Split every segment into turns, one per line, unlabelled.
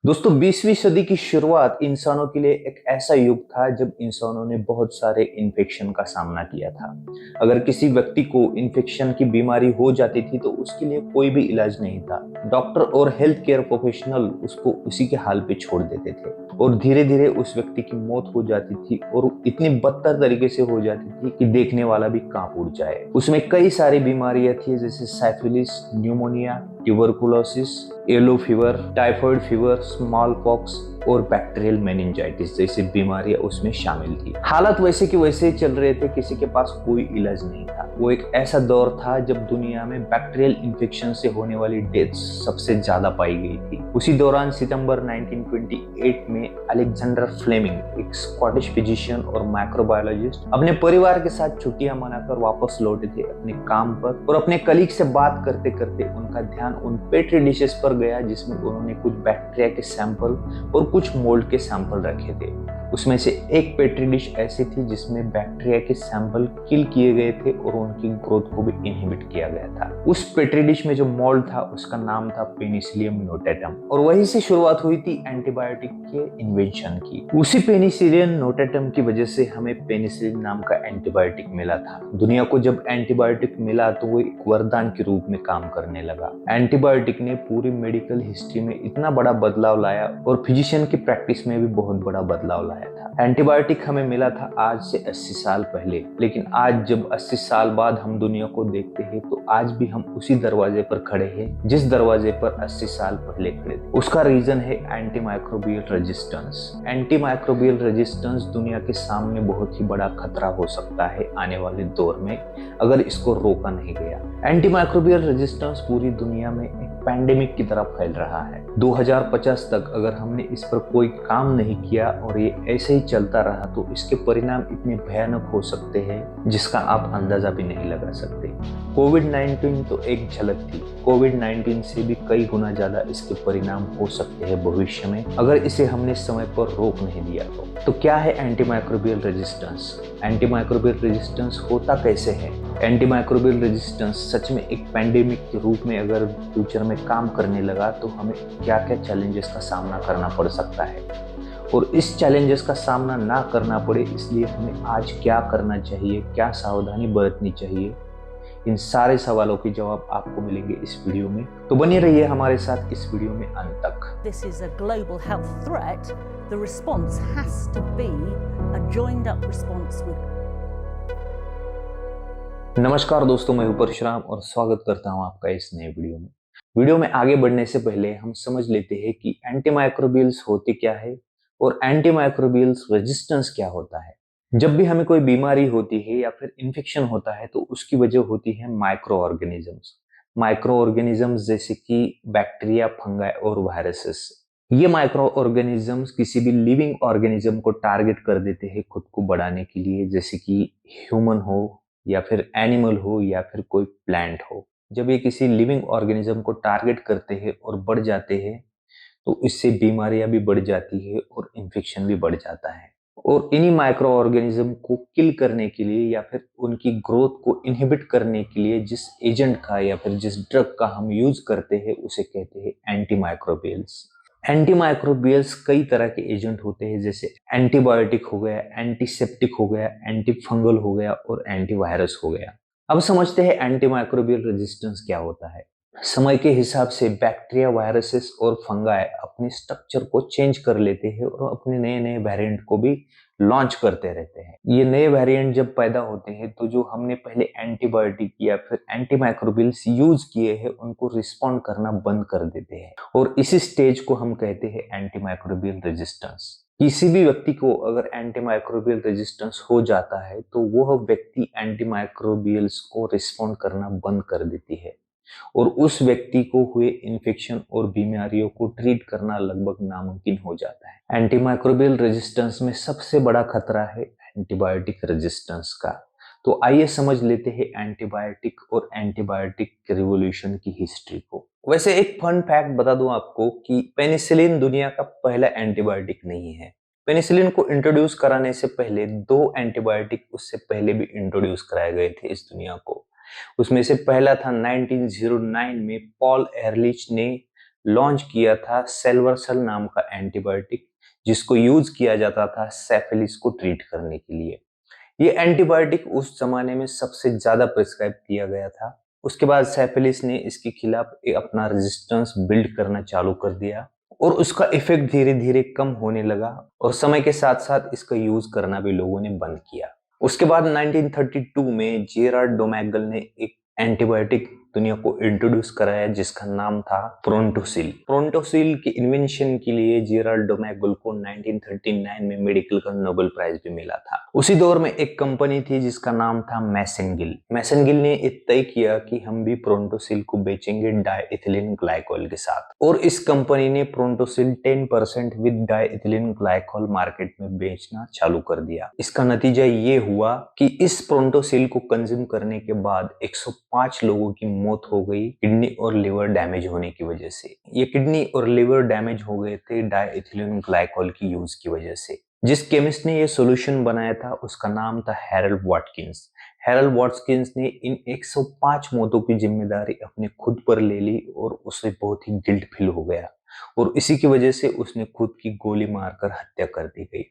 दोस्तों 20वीं सदी की शुरुआत इंसानों के लिए एक ऐसा युग था जब इंसानों ने बहुत सारे इन्फेक्शन का सामना किया था। अगर किसी व्यक्ति को इन्फेक्शन की बीमारी हो जाती थी तो उसके लिए कोई भी इलाज नहीं था। डॉक्टर और हेल्थ केयर प्रोफेशनल उसको उसी के हाल पे छोड़ देते थे और धीरे धीरे उस व्यक्ति की मौत हो जाती थी और इतनी बदतर तरीके से हो जाती थी कि देखने वाला भी कांप उठ जाए। उसमें कई सारी बीमारियां थी जैसे syphilis, pneumonia, tuberculosis, yellow fever, typhoid fever, smallpox और बैक्टीरियल मेनिंजाइटिस जैसी बीमारियां उसमें शामिल थी। हालात वैसे के वैसे चल रहे थे, किसी के पास कोई इलाज नहीं था। वो एक ऐसा दौर था जब दुनिया में बैक्टीरियल इन्फेक्शन से होने वाली डेथ्स सबसे ज्यादा पाई गई थी। उसी दौरान सितंबर 1928 में अलेक्जेंडर फ्लेमिंग, एक स्कॉटिश फिजिशियन और माइक्रोबायोलॉजिस्ट, अपने परिवार के साथ छुट्टियां मनाकर वापस लौटे थे अपने काम पर और अपने कलीग से बात करते करते उनका ध्यान उन पेट्री डिशेस पर गया जिसमें उन्होंने कुछ बैक्टीरिया के सैंपल और कुछ मोल्ड के सैंपल रखे थे। उसमें से एक पेट्री डिश ऐसी थी जिसमें बैक्टीरिया के सैंपल किल किए गए थे और उनकी ग्रोथ को भी इनहिबिट किया गया था। उस पेट्री डिश में जो मोल्ड था उसका नाम था पेनिसिलियम नोटेटम और वहीं से शुरुआत हुई थी एंटीबायोटिक के इन्वेंशन की। उसी पेनिसिलियम नोटेटम की वजह से हमें पेनिसिलिन नाम का एंटीबायोटिक मिला था। दुनिया को जब एंटीबायोटिक मिला तो वो एक वरदान के रूप में काम करने लगा। एंटीबायोटिक ने पूरी मेडिकल हिस्ट्री में इतना बड़ा बदलाव लाया और फिजिशियन की प्रैक्टिस में भी बहुत बड़ा बदलाव लाया था। एंटीबायोटिक हमें मिला था आज से 80 साल पहले, लेकिन आज जब 80 साल बाद हम दुनिया को देखते हैं तो आज भी हम उसी दरवाजे पर खड़े हैं जिस दरवाजे पर 80 साल पहले खड़े थे। उसका रीजन है एंटीमाइक्रोबियल रेजिस्टेंस। एंटीमाइक्रोबियल रेजिस्टेंस दुनिया के सामने बहुत ही बड़ा खतरा हो सकता है आने वाले दौर में अगर इसको रोका नहीं गया। एंटीमाइक्रोबियल रेजिस्टेंस पूरी दुनिया में एक पैंडेमिक की तरह फैल रहा है। 2050 तक अगर हमने इस पर कोई काम नहीं किया और ये ऐसे ही चलता रहा तो इसके परिणाम इतने भयानक हो सकते हैं जिसका आप अंदाजा भी नहीं लगा सकते। कोविड-19 तो एक झलक थी। कोविड-19 से भी कई गुना ज्यादा इसके परिणाम हो सकते हैं भविष्य में अगर इसे हमने समय पर रोक नहीं दिया तो क्या है एंटीमाइक्रोबियल रेजिस्टेंस? एंटीमाइक्रोबियल रेजिस्टेंस होता कैसे है? एंटीमाइक्रोबियल रेजिस्टेंस सच में एक पैंडेमिक के रूप में अगर फ्यूचर में काम करने लगा तो हमें क्या क्या चैलेंजेस का सामना करना पड़ सकता है और इस चैलेंजेस का सामना ना करना पड़े इसलिए हमें आज क्या करना चाहिए, क्या सावधानी बरतनी चाहिए, इन सारे सवालों के जवाब आपको मिलेंगे इस वीडियो में। तो बने रहिए हमारे साथ इस वीडियो में अंत तक।
This is a global health threat. The response has to be a joined up response with
नमस्कार दोस्तों, मैं हूं परशुराम और स्वागत करता हूं आपका इस नए वीडियो में। वीडियो में आगे बढ़ने से पहले हम समझ लेते हैं कि एंटीमाइक्रोबियल्स होते क्या है और एंटीमाइक्रोबियल्स रेजिस्टेंस क्या होता है। जब भी हमें कोई बीमारी होती है या फिर इन्फेक्शन होता है तो उसकी वजह होती है माइक्रो ऑर्गेनिजम्स। माइक्रो ऑर्गेनिजम्स जैसे कि बैक्टीरिया, फंगाई और वायरसेस। ये माइक्रो ऑर्गेनिजम्स किसी भी लिविंग ऑर्गेनिज्म को टारगेट कर देते हैं खुद को बढ़ाने के लिए, जैसे कि ह्यूमन हो या फिर एनिमल हो या फिर कोई प्लांट हो। जब ये किसी लिविंग ऑर्गेनिज्म को टारगेट करते हैं और बढ़ जाते हैं तो इससे बीमारियां भी बढ़ जाती है और इन्फेक्शन भी बढ़ जाता है। और इन्हीं माइक्रो ऑर्गेनिज्म को किल करने के लिए या फिर उनकी ग्रोथ को इनहिबिट करने के लिए जिस एजेंट का या फिर जिस ड्रग का हम यूज करते हैं उसे कहते हैं एंटीमाइक्रोबियल्स। एंटीमाइक्रोबियल्स कई तरह के एजेंट होते हैं, जैसे एंटीबायोटिक हो गया, एंटीसेप्टिक हो गया, एंटीफंगल हो गया और एंटीवायरस हो गया। अब समझते हैं एंटीमाइक्रोबियल रेजिस्टेंस क्या होता है। समय के हिसाब से बैक्टीरिया, वायरसेस और फंगाई अपने स्ट्रक्चर को चेंज कर लेते हैं और अपने नए नए वेरिएंट को भी लॉन्च करते रहते हैं। ये नए वेरिएंट जब पैदा होते हैं तो जो हमने पहले एंटीबायोटिक या फिर एंटीमाइक्रोबियल्स यूज किए हैं उनको रिस्पॉन्ड करना बंद कर देते हैं और इसी स्टेज को हम कहते हैं एंटीमाइक्रोबियल रेजिस्टेंस। किसी भी व्यक्ति को अगर एंटीमाइक्रोबियल रेजिस्टेंस हो जाता है तो वह व्यक्ति एंटीमाइक्रोबियल्स को रिस्पॉन्ड करना बंद कर देती है और उस व्यक्ति को हुए इन्फेक्शन और बीमारियों को ट्रीट करना लगभग नामुमकिन हो जाता है। एंटीमाइक्रोबियल रेजिस्टेंस में सबसे बड़ा खतरा है एंटीबायोटिक रेजिस्टेंस का। तो आइए समझ लेते हैं एंटीबायोटिक और एंटीबायोटिक रिवॉल्यूशन की हिस्ट्री को। वैसे एक फन फैक्ट बता दूं आपको कि पेनिसिलिन दुनिया का पहला एंटीबायोटिक नहीं है। पेनिसिलिन को इंट्रोड्यूस कराने से पहले 2 एंटीबायोटिक उससे पहले भी इंट्रोड्यूस कराए गए थे इस दुनिया को। उसमें से पहला था 1909 में पॉल एहरलिच ने लॉन्च किया था सेल्वरसेल नाम का एंटीबायोटिक, जिसको यूज किया जाता था सेफिलिस को ट्रीट करने के लिए। ये एंटीबायोटिक उस जमाने में सबसे ज्यादा प्रिस्क्राइब किया गया था। उसके बाद सेफिलिस ने इसके खिलाफ अपना रेजिस्टेंस बिल्ड करना चालू कर दिया और उसका इफेक्ट धीरे धीरे कम होने लगा और समय के साथ साथ इसका यूज करना भी लोगों ने बंद किया। उसके बाद 1932 में जेरार्ड डोमैगल ने एक एंटीबायोटिक दुनिया को इंट्रोड्यूस कराया जिसका नाम था प्रोंटोसिल। प्रोंटोसिल की इन्वेंशन के लिए जेरार्ड डोमैगल को 1939 में मेडिकल का नोबेल प्राइज भी मिला था। उसी दौर में एक कंपनी थी जिसका नाम था मैसेंगिल। मैसेंगिल ने तय किया कि हम भी प्रोंटोसिल को बेचेंगे डाइएथिलीन ग्लाइकोल के साथ, और इस कंपनी ने प्रोंटोसिल 10% विद डाइएथिलीन ग्लाइकोल मार्केट में बेचना चालू कर दिया। इसका नतीजा ये हुआ कि इस प्रोंटोसिल को कंज्यूम करने के बाद 105 लोगों की मौत हो गई किडनी और लिवर डैमेज होने की वजह से। ये किडनी और लिवर डैमेज हो गए थे डाइएथिलीन ग्लाइकोल की यूज की वजह से। जिस केमिस्ट ने ये सॉल्यूशन बनाया था उसका नाम था हैरल्ड वाटकिंस। हैरल्ड वाटकिंस ने इन 105 मौतों की जिम्मेदारी अपने खुद पर ले ली और उसे बहुत ही गिल्ट फील हो गया और इसी की वजह से उसने खुद की गोली मारकर हत्या कर दी गई।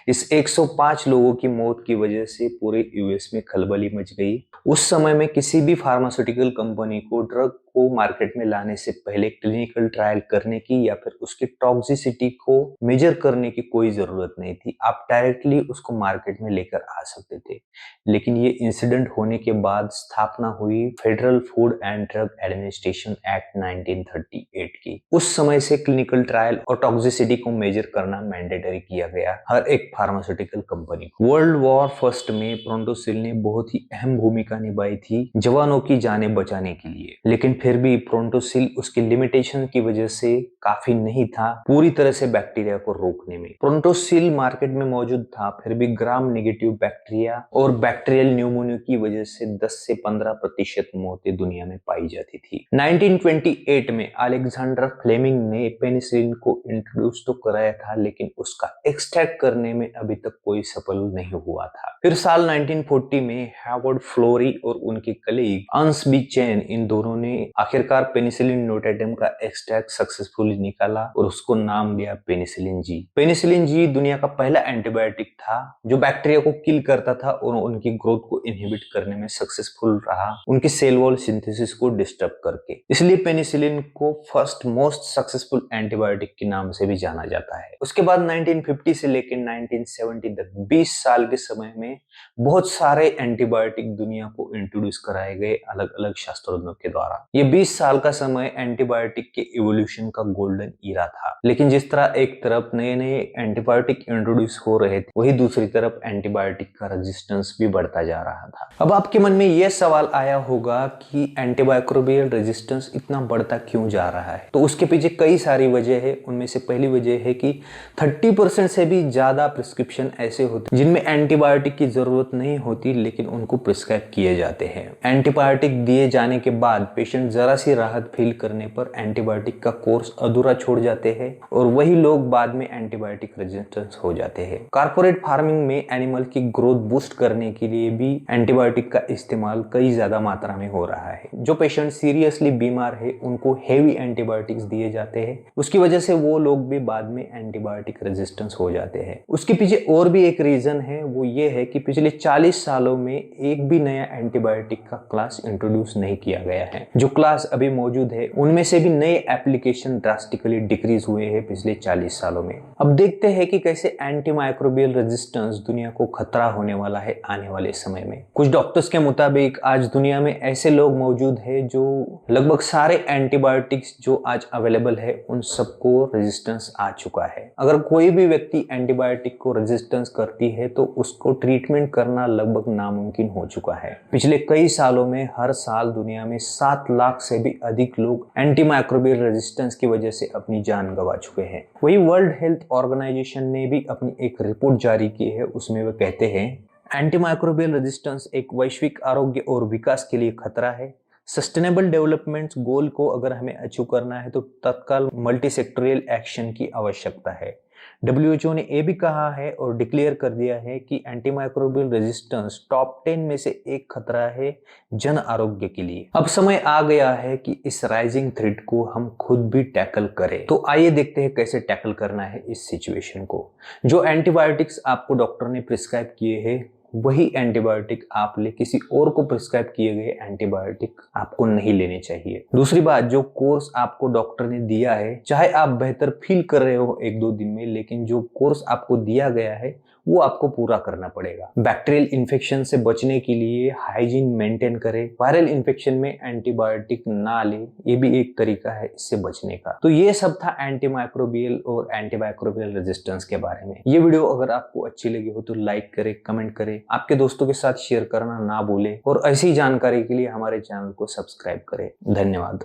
इस 105 लोगों की मौत की वजह से पूरे यूएस में खलबली मच गई। उस समय में किसी भी फार्मास्यूटिकल कंपनी को ड्रग को मार्केट में लाने से पहले क्लिनिकल ट्रायल करने की या फिर उसकी टॉक्सिसिटी को मेजर करने की कोई जरूरत नहीं थी। आप डायरेक्टली उसको मार्केट में लेकर आ सकते थे। लेकिन ये इंसिडेंट होने के बाद स्थापना हुई federal food and drug administration act 1938 की। उस समय से क्लिनिकल ट्रायल और टॉक्सिसिटी को मेजर करना मैंडेटरी किया गया हर एक फार्मास्यूटिकल कंपनी को। वर्ल्ड वॉर फर्स्ट में प्रोंटोसिल ने बहुत ही अहम भूमिका निभाई थी जवानों की जानें बचाने के लिए, लेकिन फिर भी प्रोंटोसिल उसकी लिमिटेशन की वजह से काफी नहीं था पूरी तरह से बैक्टीरिया को रोकने में। प्रोंटोसिल मार्केट में मौजूद था, फिर भी ग्राम नेगेटिव बैक्टीरिया और बैक्टीरियल न्यूमोनिया की वजह से 10 से 15% मौतें दुनिया में पाई जाती थी। 1928 में अलेक्जेंडर फ्लेमिंग ने पेनिसिलिन को इंट्रोड्यूस तो कराया था, लेकिन उसका एक्सट्रैक्ट करने में अभी तक कोई सफल नहीं हुआ था। फिर साल 1940 में हार्वर्ड फ्लोरी और उनके कलीग अंस बी चेन, इन दोनों ने आखिरकार पेनिसिलिन नोटाटिडम का एक्सट्रैक्ट सक्सेसफुली निकाला और उसको नाम दिया पेनिसिलिन जी। पेनिसिलिन जी दुनिया का पहला एंटीबायोटिक था जो बैक्टीरिया को किल करता था और उनकी ग्रोथ को इनहिबिट करने में सक्सेसफुल रहा, उनकी सेल वॉल सिंथेसिस को डिस्टर्ब करके। इसलिए पेनिसिलिन को फर्स्ट मोस्ट सक्सेसफुल एंटीबायोटिक के नाम से भी जाना जाता है। उसके बाद 1950 से लेकर 1970 तक 20 साल के समय में बहुत सारे एंटीबायोटिक दुनिया को इंट्रोड्यूस कराए गए अलग अलग शास्त्रज्ञों के द्वारा। ये 20 साल का समय एंटीबायोटिक के इवोल्यूशन का गोल्डन ईरा था। लेकिन जिस तरह एक तरफ नए नए एंटीबायोटिक इंट्रोड्यूस हो रहे थे, वही दूसरी तरफ एंटीबायोटिक का रेजिस्टेंस भी बढ़ता जा रहा था। अब आपके मन में यह सवाल आया होगा कि एंटीमाइक्रोबियल रेजिस्टेंस इतना बढ़ता क्यों जा रहा है? तो उसके पीछे कई सारी वजह है। उनमें से पहली वजह है कि 30% से भी ज्यादा प्रिस्क्रिप्शन ऐसे होते हैं जिनमें एंटीबायोटिक की जरूरत नहीं होती, लेकिन उनको प्रिस्क्राइब किए जाते हैं। एंटीबायोटिक दिए जाने के बाद पेशेंट जरा सी राहत फील करने पर एंटीबायोटिक का कोर्स अधूरा छोड़ जाते हैं और वही लोग बाद में एंटीबायोटिक रेजिस्टेंस हो जाते हैं। कॉर्पोरेट फार्मिंग में एनिमल की ग्रोथ बूस्ट करने के लिए भी एंटीबायोटिक का इस्तेमाल कई ज्यादा मात्रा में हो रहा है। जो पेशेंट सीरियसली बीमार है उनको हेवी एंटीबायोटिक्स दिए जाते हैं, उसकी वजह से वो लोग भी बाद में एंटीबायोटिक रेजिस्टेंस हो जाते हैं। उसके पीछे और भी एक रीजन है, वो ये है कि पिछले 40 सालों में एक भी नया एंटीबायोटिक का क्लास इंट्रोड्यूस नहीं किया गया है। जो क्लास अभी मौजूद है उनमें से भी नए एप्लीकेशन ड्रास्टिकली डिक्रीज हुए हैं पिछले 40 सालों में। अब देखते हैं कि कैसे एंटीमाइक्रोबियल रेजिस्टेंस दुनिया को खतरा होने वाला है आने वाले समय में। कुछ डॉक्टर्स के मुताबिक आज दुनिया में ऐसे लोग मौजूद है जो लगभग सारे एंटीबायोटिक्स जो आज अवेलेबल है उन सबको रेजिस्टेंस आ चुका है। अगर कोई भी व्यक्ति एंटीबायोटिक को रेजिस्टेंस करती है तो उसको ट्रीटमेंट करना लगभग नामुमकिन हो चुका है। पिछले कई सालों में हर साल दुनिया में 7 लाख से भी अधिक लोग एंटीमाइक्रोबियल रेजिस्टेंस की वजह से अपनी जान गंवा चुके हैं। वही वर्ल्ड हेल्थ ऑर्गेनाइजेशन ने भी अपनी एक रिपोर्ट जारी की है, उसमें वे कहते हैं एंटीमाइक्रोबियल रेजिस्टेंस एक वैश्विक आरोग्य और विकास के लिए खतरा है। सस्टेनेबल डेवलपमेंट गोल को अगर हमें अचीव करना है तो तत्काल मल्टी सेक्टोरियल एक्शन की आवश्यकता है। WHO ने ये भी कहा है और डिक्लेयर कर दिया है कि एंटीमाइक्रोबियल रेजिस्टेंस टॉप 10 में से एक खतरा है जन आरोग्य के लिए। अब समय आ गया है कि इस राइजिंग थ्रेट को हम खुद भी टैकल करें। तो आइए देखते हैं कैसे टैकल करना है इस सिचुएशन को। जो एंटीबायोटिक्स आपको डॉक्टर ने प्रिस्क्राइब किए हैं वही एंटीबायोटिक आप ले, किसी और को प्रिस्क्राइब किए गए एंटीबायोटिक आपको नहीं लेने चाहिए। दूसरी बात, जो कोर्स आपको डॉक्टर ने दिया है, चाहे आप बेहतर फील कर रहे हो 1-2 दिन में, लेकिन जो कोर्स आपको दिया गया है वो आपको पूरा करना पड़ेगा। बैक्टीरियल इन्फेक्शन से बचने के लिए हाइजीन मेंटेन करें। वायरल इन्फेक्शन में एंटीबायोटिक ना ले, ये भी एक तरीका है इससे बचने का। तो ये सब था एंटीमाइक्रोबियल और एंटीमाइक्रोबियल रेजिस्टेंस के बारे में। ये वीडियो अगर आपको अच्छी लगी हो तो लाइक करें, कमेंट करें, आपके दोस्तों के साथ शेयर करना ना भूलें और ऐसी जानकारी के लिए हमारे चैनल को सब्सक्राइब करें। धन्यवाद।